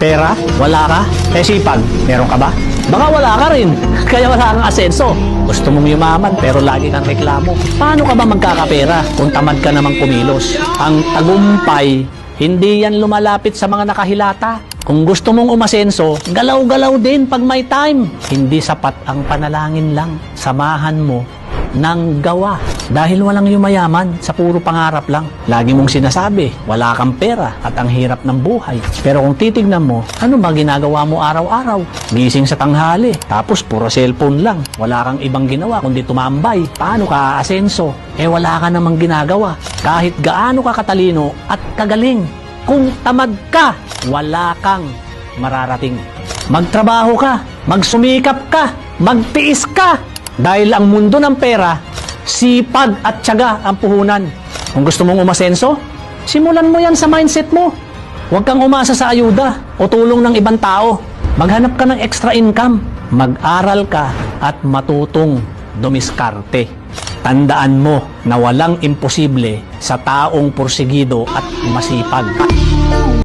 Pera? Wala ka? Sipag? Meron ka ba? Baka wala ka rin, kaya wala kang asenso. Gusto mong yumaman pero lagi kang reklamo. Paano ka ba magkakapera kung tamad ka namang kumilos? Ang tagumpay, hindi yan lumalapit sa mga nakahilata. Kung gusto mong umasenso, galaw-galaw din pag may time. Hindi sapat ang panalangin lang. Samahan mo ng gawa. Dahil walang yumayaman sa puro pangarap lang. Lagi mong sinasabi, wala kang pera at ang hirap ng buhay. Pero kung titignan mo, ano ba ginagawa mo araw-araw? Gising sa tanghali, tapos puro cellphone lang. Wala kang ibang ginawa kundi tumambay. Paano ka aasenso? Wala ka namang ginagawa. Kahit gaano ka katalino at kagaling, kung tamad ka, wala kang mararating. Magtrabaho ka, magsumikap ka, magtiis ka. Dahil ang mundo ng pera, sipag at tiyaga ang puhunan. Kung gusto mong umasenso, simulan mo yan sa mindset mo. Huwag kang umasa sa ayuda o tulong ng ibang tao. Maghanap ka ng extra income. Mag-aral ka at matutong dumiskarte. Tandaan mo na walang imposible sa taong porsigido at masipag.